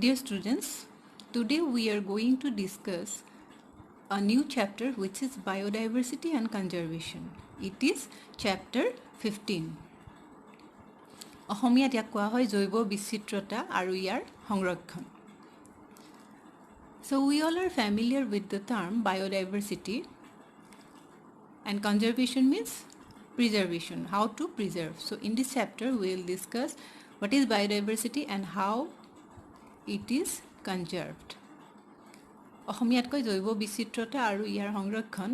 Dear students, today we are going to discuss a new chapter which is biodiversity and conservation. It is chapter 15. অসমীয়াত ইয়াক কোৱা হয় জৈৱ বিচিত্ৰতা আৰু ইয়াৰ সংৰক্ষণ. So we all are familiar with the term biodiversity, and conservation means preservation, how to preserve. So in this chapter we will discuss what is biodiversity and how it is conserved. অসমীয়াতকৈ জৈৱ বিচিত্ৰতা আৰু ইয়াৰ সংৰক্ষণ.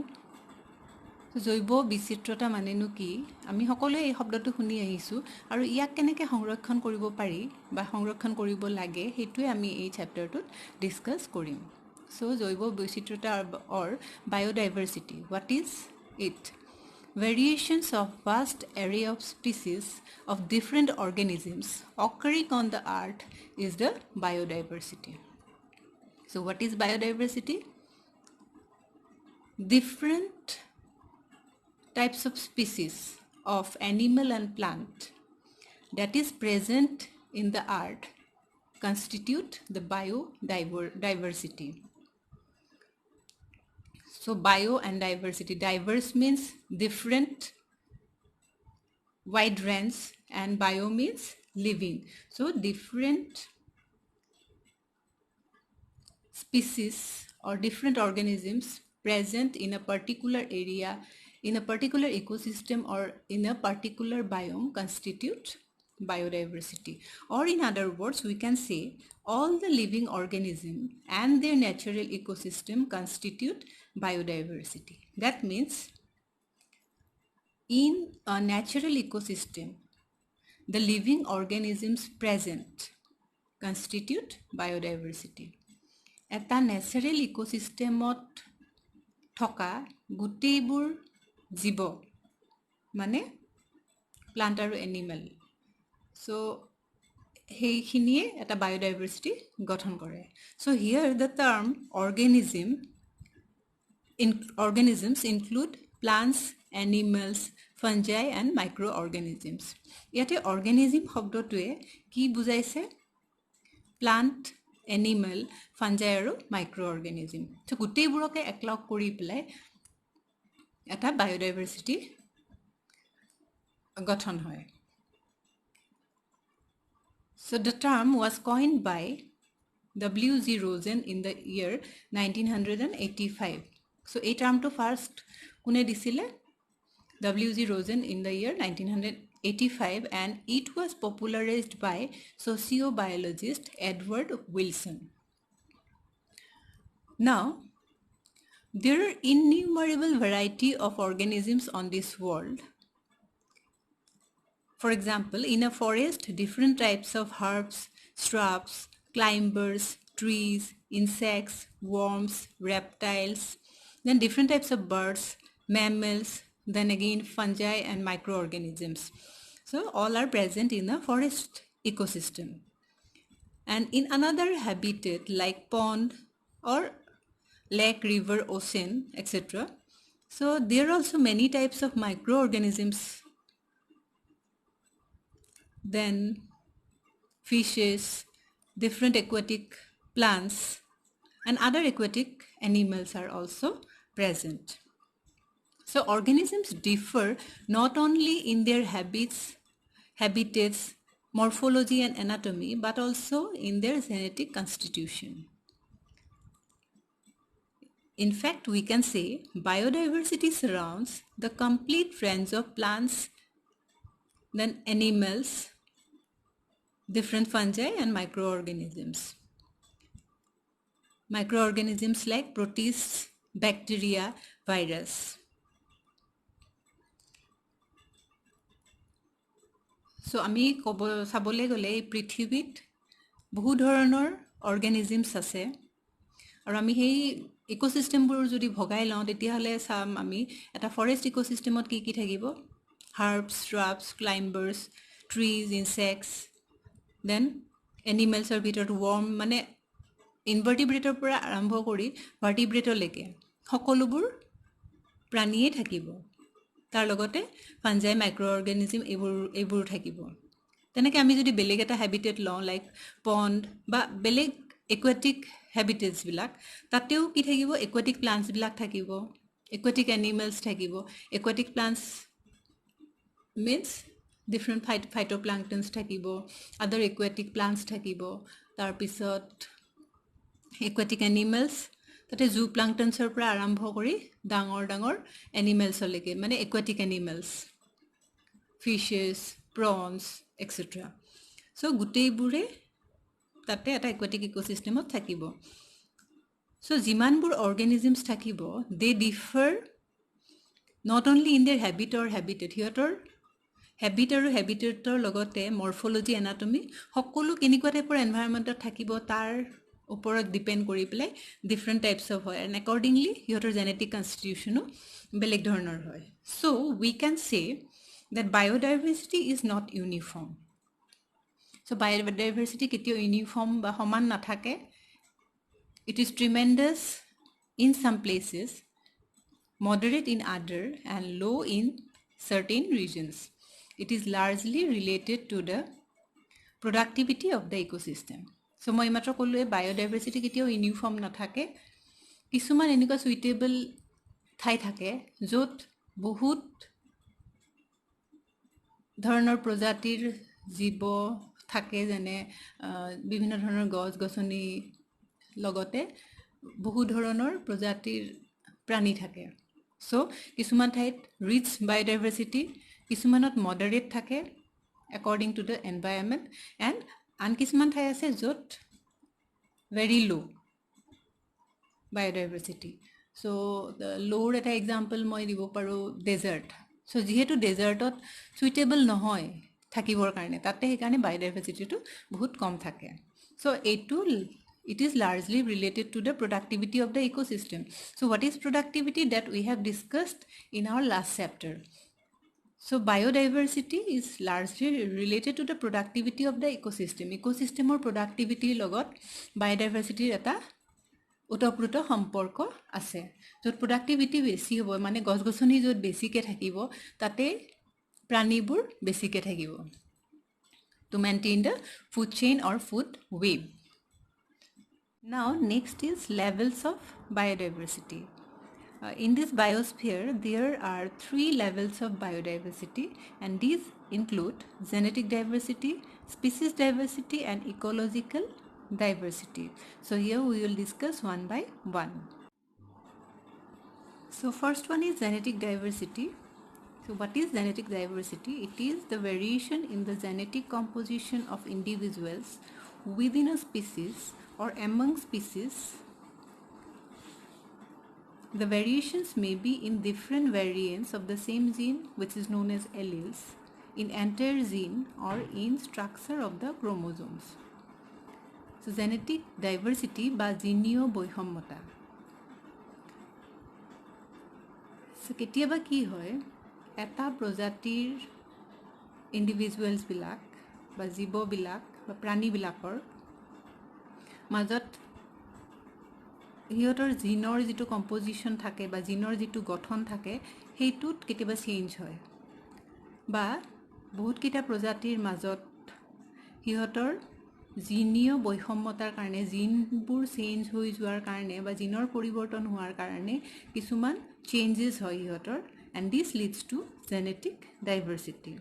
জৈৱ বিচিত্ৰতা মানেনো কি? আমি সকলোৱে এই শব্দটো শুনি আহিছোঁ আৰু ইয়াক কেনেকৈ সংৰক্ষণ কৰিব পাৰি বা সংৰক্ষণ কৰিব লাগে সেইটোৱে আমি এই চেপ্টাৰটোত ডিছকাছ কৰিম. চ' জৈৱ বৈচিত্ৰতা অৰ biodiversity, what is it? Variations of vast array of species of different organisms occurring on the earth is the biodiversity. So what is biodiversity? Different types of species of animal and plant that is present in the earth constitute the biodiversity. So bio and diversity. Diverse means different, wide range, and bio means living. So different species or different organisms present in a particular area, in a particular ecosystem, or in a particular biome constitute biodiversity. Or in other words, we can say all the living organism and their natural ecosystem constitute biodiversity. That means in a natural ecosystem, the living organisms present constitute biodiversity. এটা natural ইক'চিষ্টেমত থকা গোটেইবোৰ জীৱ মানে plant আৰু animal, চ' সেইখিনিয়ে এটা biodiversity গঠন কৰে. So' here the term organisms include plants, animals, fungi and microorganisms. ইয়াতে অৰ্গেনিজিম শব্দটোৱে কি বুজাইছে? প্লান্ট, এনিমেল, ফাঞ্জাই আৰু মাইক্ৰ' অৰ্গেনিজিম. চ' গোটেইবোৰকে একলগ কৰি পেলাই এটা বায়'ডাইভাৰ্চিটি গঠন হয়. So the term was coined by W.G. Rosen in the year 1985. So এই টাৰ্মটো ফাৰ্ষ্ট কোনে দিছিলে? W.G. Rosen in the year 1985, and it was popularized by sociobiologist Edward Wilson. Now, there are innumerable variety of organisms on this world. For example, in a forest, different types of herbs, shrubs, climbers, trees, insects, worms, reptiles, then different types of birds, mammals, then again fungi and microorganisms. So all are present in a forest ecosystem. And in another habitat like pond or lake, river, ocean, etc. So there are also many types of microorganisms, then fishes, different aquatic plants, and other aquatic animals are also present. So organisms differ not only in their habitats, morphology and anatomy, but also in their genetic constitution. In fact, we can say biodiversity surrounds the complete range of plants, then animals, different fungi and microorganisms. Microorganisms like protists, bacteria, virus. So আমি চাবলৈ গ'লে এই পৃথিৱীত বহু ধৰণৰ organisms আছে আৰু আমি সেই ইক'চিষ্টেমবোৰ যদি ভগাই লওঁ তেতিয়াহ'লে চাম আমি এটা ফৰেষ্ট ইক'চিষ্টেমত কি কি থাকিব? হাৰ্বছ, শ্ৰাবছ, ক্লাইম্বাৰ্ছ, ট্ৰিজ, ইনছেক্টছ, দেন এনিমেলছৰ ভিতৰত ৱৰ্ম, মানে ইনভাৰ্টিব্ৰেটৰ পৰা আৰম্ভ কৰি ভাৰ্টিব্ৰেটলৈকে সকলোবোৰ প্ৰাণীয়ে থাকিব. তাৰ লগতে ফাঞ্জাই, মাইক্ৰ' অৰ্গেনিজিম এইবোৰ থাকিব. তেনেকৈ আমি যদি বেলেগ এটা হেবিটেট লওঁ লাইক পণ্ড বা বেলেগ একুৱেটিক হেবিটেটছবিলাক তাতেও কি থাকিব একুৱেটিক প্লাণ্টছবিলাক থাকিব একুৱেটিক এনিমেলছ থাকিব একুৱেটিক প্লাণ্টছ মিনছ ডিফাৰেণ্ট ফাইটোপ্লাংকটনছ থাকিব আদাৰ একুৱেটিক প্লাণ্টছ থাকিব তাৰপিছত একুৱেটিক এনিমেলছ তাতে জু প্লাংকটনছৰ পৰা আৰম্ভ কৰি ডাঙৰ ডাঙৰ এনিমেলছলৈকে মানে একুৱেটিক এনিমেলছ ফিছেছ প্ৰনছ এক্সেট্ৰা চ' গোটেইবোৰে তাতে এটা একুৱেটিক ইক'চিষ্টেমত থাকিব চ' যিমানবোৰ অৰ্গেনিজমছ থাকিব they differ not only in their habit or habitat সিহঁতৰ হেবিট আৰু হেবিটেটৰ লগতে মৰ্ফলজি এনাটমি সকলো কেনেকুৱা টাইপৰ এনভাইৰনমেণ্টত থাকিব তাৰ ওপৰত ডিপেণ্ড কৰি পেলাই ডিফাৰেণ্ট টাইপছ অফ হয় এণ্ড একৰ্ডিংলি সিহঁতৰ জেনেটিক কনষ্টিটিউশ্যনো বেলেগ ধৰণৰ হয় চ' উই কেন চে that biodiversity is not uniform. So biodiversity কেতিয়াও uniform বা সমান নাথাকে. It is tremendous in some places, moderate in other, and low in certain regions. It is largely related to the productivity of the ecosystem. So মই মাত্ৰ ক'লোৱে biodiversity কেতিয়াও uniform নাথাকে. কিছুমান এনেকুৱা suitable ঠাই থাকে য'ত বহুত ধৰণৰ প্ৰজাতিৰ জীৱ থাকে যেনে বিভিন্ন ধৰণৰ গছ গছনি লগতে বহু ধৰণৰ প্ৰজাতিৰ প্ৰাণী থাকে চ' কিছুমান ঠাইত ৰিচ বায়'ডাইভাৰ্চিটি কিছুমানত মডাৰেট থাকে according to the environment and আন কিছুমান ঠাই আছে য'ত ভেৰি ল' বায়'ডাইভাৰ্চিটি চ' ল'ৰ এটা এক্সাম্পল মই দিব পাৰোঁ ডেজাৰ্ট চ' যিহেতু ডেজাৰ্টত চুইটেবল নহয় থাকিবৰ কাৰণে তাতে সেইকাৰণে বায়'ডাইভাৰ্চিটিটো বহুত কম থাকে চ' এইটো it is largely related to the productivity of the ecosystem. So what is productivity that we have discussed in our last chapter? So biodiversity is largely related to the productivity of the ecosystem. Ecosystem or productivity logot biodiversity eta ওতঃপ্ৰোত সম্পৰ্ক আছে য'ত productivity বেছি হ'ব মানে গছ গছনি য'ত বেছিকৈ থাকিব তাতে প্ৰাণীবোৰ বেছিকৈ থাকিব to maintain the food chain or food web. Now next is levels of biodiversity. In this biosphere there are 3 levels of biodiversity and these include genetic diversity, species diversity and ecological diversity. So here we will discuss one by one. So first one is genetic diversity. So what is genetic diversity? It is the variation in the genetic composition of individuals within a species or among species. The variations may be in different variants of the same gene, which is known as alleles, in entire gene or in structure of the chromosomes. So genetic diversity বা জিনীয় বৈষম্যতা so কেতিয়াবা কি হয় এটা প্ৰজাতিৰ ইণ্ডিভিজুৱেলছবিলাক বা জীৱবিলাক বা প্ৰাণীবিলাকৰ মাজত সিহঁতৰ জিনৰ যিটো কম্পজিশ্যন থাকে বা জিনৰ যিটো গঠন থাকে সেইটোত কেতিয়াবা চেঞ্জ হয় বা বহুতকেইটা প্ৰজাতিৰ মাজত সিহঁতৰ জিনীয় বৈষম্যতাৰ কাৰণে জিনবোৰ চেঞ্জ হৈ যোৱাৰ কাৰণে বা জিনৰ পৰিৱৰ্তন হোৱাৰ কাৰণে কিছুমান চেঞ্জেছ হয় সিহঁতৰ and this leads to genetic diversity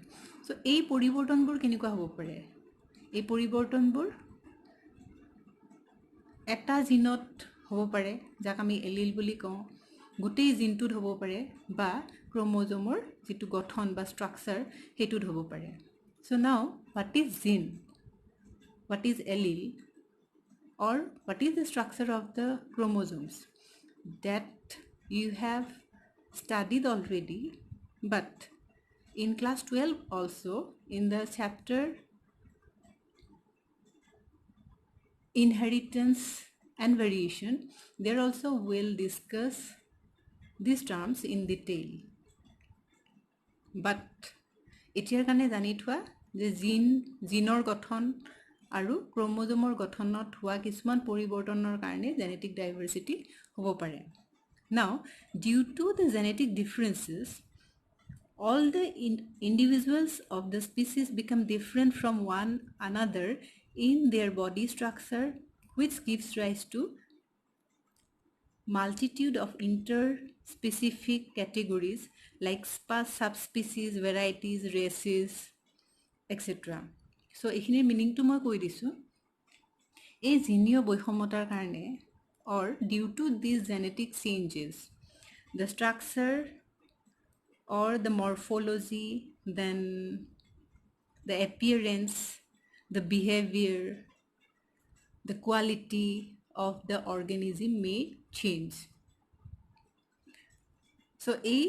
so' এই পৰিৱৰ্তনবোৰ কেনেকুৱা হ'ব পাৰে এই পৰিৱৰ্তনবোৰ এটা জিনত হ'ব পাৰে যাক আমি এলিল বুলি কওঁ গোটেই জিনটোত হ'ব পাৰে বা ক্ৰম'জমৰ যিটো গঠন বা ষ্ট্ৰাকচাৰ সেইটোত হ'ব পাৰে so' now what is gene what is allele or what is the structure of the chromosomes that you have studied already but in class 12 also in the chapter inheritance and variation there also will discuss these terms in detail but এতিয়াৰ কাৰণে জানি থোৱা যে জিনৰ গঠন আৰু ক্ৰম'জমৰ গঠনত হোৱা কিছুমান পৰিৱৰ্তনৰ কাৰণে জেনেটিক ডাইভাৰ্চিটি হ'ব পাৰে now due to the genetic differences all the individuals of the species become different from one another in their body structure, which gives rise to multitude of interspecific categories like subspecies, varieties, races, etc. So এইখিনিৰ মিনিংটো মই কৈ দিছোঁ এই জিনীয় বৈষম্যতাৰ কাৰণে or due to these genetic changes the structure or the morphology, then the appearance, the behavior, the quality of the organism may change. So এই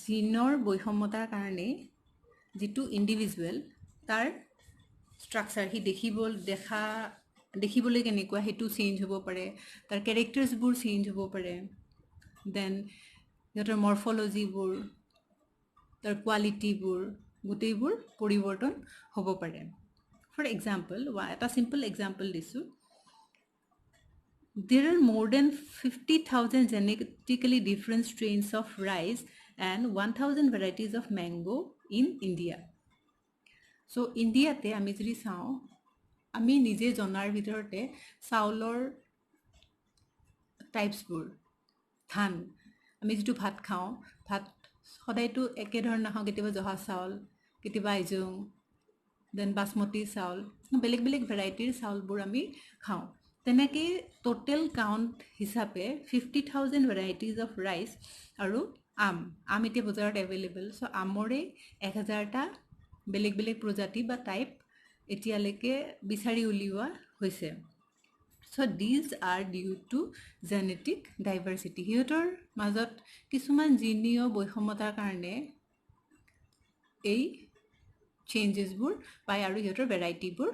জিনৰ বৈষম্যতাৰ কাৰণে যিটো ইণ্ডিভিজুৱেল তাৰ ষ্ট্ৰাকচাৰ সি দেখিবলৈ কেনেকুৱা সেইটো চেঞ্জ হ'ব পাৰে, তাৰ কেৰেক্টাৰ্ছবোৰ চেঞ্জ হ'ব পাৰে, দেন সিহঁতৰ মৰ্ফলজিবোৰ, তাৰ কোৱালিটিবোৰ গোটেইবোৰ পৰিৱৰ্তন হ'ব পাৰে. ফৰ এক্সাম্পল এটা চিম্পল এক্সাম্পল দিছোঁ. There are more than 50,000 genetically different strains of rice and 1,000 varieties of mango in India. So ইণ্ডিয়াতে আমি যদি চাওঁ আমি নিজে জনাৰ ভিতৰতে চাউলৰ টাইপছবোৰ, ধান আমি যিটো ভাত খাওঁ, ভাত সদায়তো একেধৰণৰ নাখাওঁ, কেতিয়াবা জহা চাউল, কেতিয়াবা আইজোং, দেন বাসমতি চাউল, বেলেগ বেলেগ ভেৰাইটিৰ চাউলবোৰ আমি খাওঁ. তেনেকৈ টোটেল কাউণ্ট হিচাপে 50,000 ভেৰাইটিজ অফ ৰাইচ আৰু আম এতিয়া বজাৰত এভেইলেবল. চ' আমৰে 1000টা বেলেগ বেলেগ প্ৰজাতি বা টাইপ এতিয়ালৈকে বিচাৰি উলিওৱা হৈছে. So' these are due to genetic diversity. সিহঁতৰ মাজত কিছুমান জিনীয় বৈষম্যতাৰ কাৰণে এই চেঞ্জেছবোৰ পায় আৰু সিহঁতৰ ভেৰাইটিবোৰ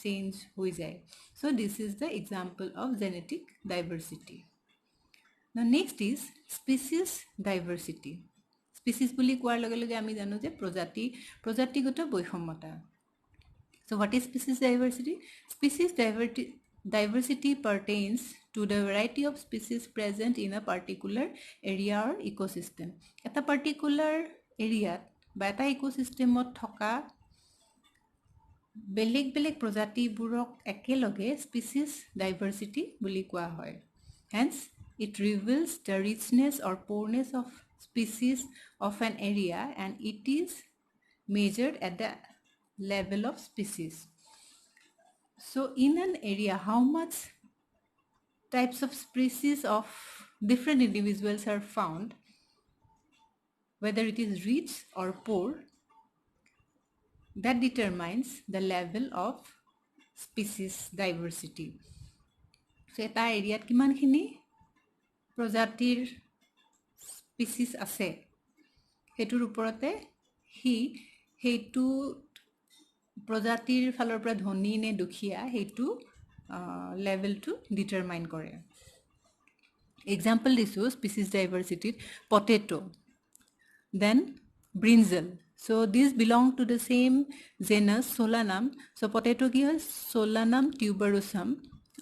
চেঞ্জ হৈ যায়. So' this is the example of genetic diversity. Now next is species diversity. Species বুলি কোৱাৰ লগে লগে আমি জানো যে প্ৰজাতিগত বৈষম্যতা. So what is species diversity? Species diversity pertains to the variety of species present in a particular area or ecosystem. এটা particular এৰিয়াত বা এটা ইক'চিষ্টেমত থকা বেলেগ বেলেগ প্ৰজাতিবোৰক একেলগে species diversity বুলি কোৱা হয়. Hence, it reveals the richness or poorness of species of an area and it is measured at the level of species. So in an area, how much types of species of different individuals are found, whether it is rich or poor, that determines the level of species diversity. So এটা এৰিয়াত কিমানখিনি প্ৰজাতিৰ species আছে সেইটোৰ ওপৰতে সেইটো প্ৰজাতিৰ ফালৰ পৰা ধনী নে দুখীয়া সেইটো লেভেলটো ডিটাৰমাইন কৰে. এক্সাম্পল দিছোঁ স্পিচিছ ডাইভাৰ্চিটিত potato, then brinjal. So these belong to the same genus Solanum. So potato কি হয় Solanum tuberosum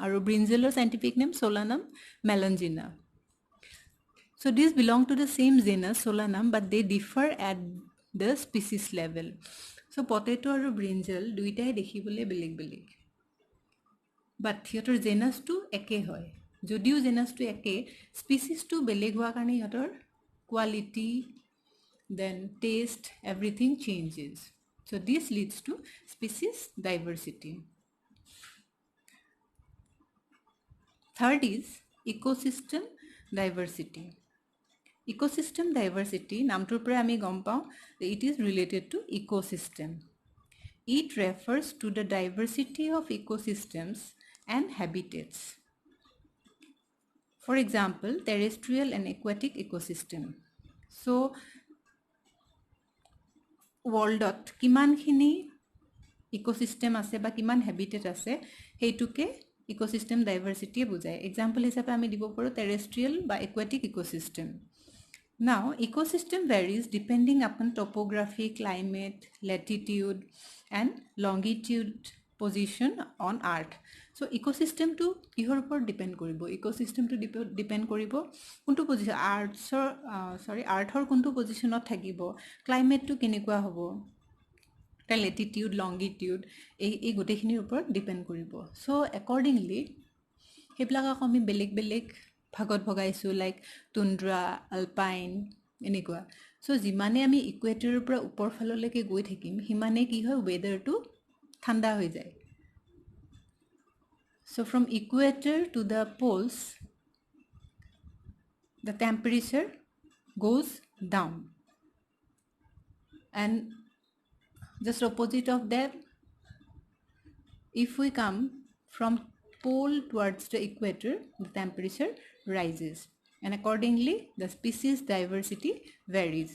আৰু ব্ৰিঞ্জলৰ scientific name Solanum melongena. So these belong to the same genus Solanum but they differ at the species level. So potato আৰু ব্ৰিঞ্জল দুইটাই দেখিবলৈ বেলেগ বেলেগ, বাট সিহঁতৰ জেনাছটো একে হয়. যদিও জেনাছটো একে, স্পিচিছটো বেলেগ হোৱাৰ কাৰণে সিহঁতৰ quality, then taste, everything changes. So this leads to species diversity. Third is ecosystem diversity. Ecosystem diversity নামটোৰ পৰা আমি গম পাওঁ it is related to ecosystem. It refers to the diversity of ecosystems and habitats. For example, terrestrial and aquatic ecosystem. So worldত কিমানখিনি ecosystem আছে বা কিমান habitat আছে সেইটোকে ইকোসিস্টেম ডাইভাৰ্চিটিয়ে বুজায়. এক্সাম্পল হিচাপে আমি দিব পাৰোঁ টেৰেষ্ট্ৰিয়েল বা aquatic ecosystem. Now, ecosystem varies depending upon topography, climate, latitude and longitude position on earth. So ecosystem to কিহৰ ওপৰত ডিপেন্ড কৰিব, ইক'চিষ্টেমটো ডিপেন্ড কৰিব কোনটো পজিশ্যন আৰ্থৰ কোনটো পজিশ্যনত থাকিব, ক্লাইমেটটো কেনেকুৱা হ'ব, তাৰ লেটিটিউড লংগিটিউড এই গোটেইখিনিৰ ওপৰত ডিপেন্ড কৰিব. চ' একৰ্ডিংলি সেইবিলাকক আমি বেলেগ বেলেগ ভাগত ভগাইছোঁ, লাইক টুন্ড্ৰা, আলপাইন এনেকুৱা. চ' যিমানে আমি ইকুৱেটৰৰ পৰা ওপৰ ফাললৈকে গৈ থাকিম সিমানে কি হয়, ৱেডাৰটো ঠাণ্ডা হৈ যায়. So from equator to the poles, the temperature goes down. And just opposite of that, if we come from pole towards the equator, the temperature rises. And accordingly, the species diversity varies.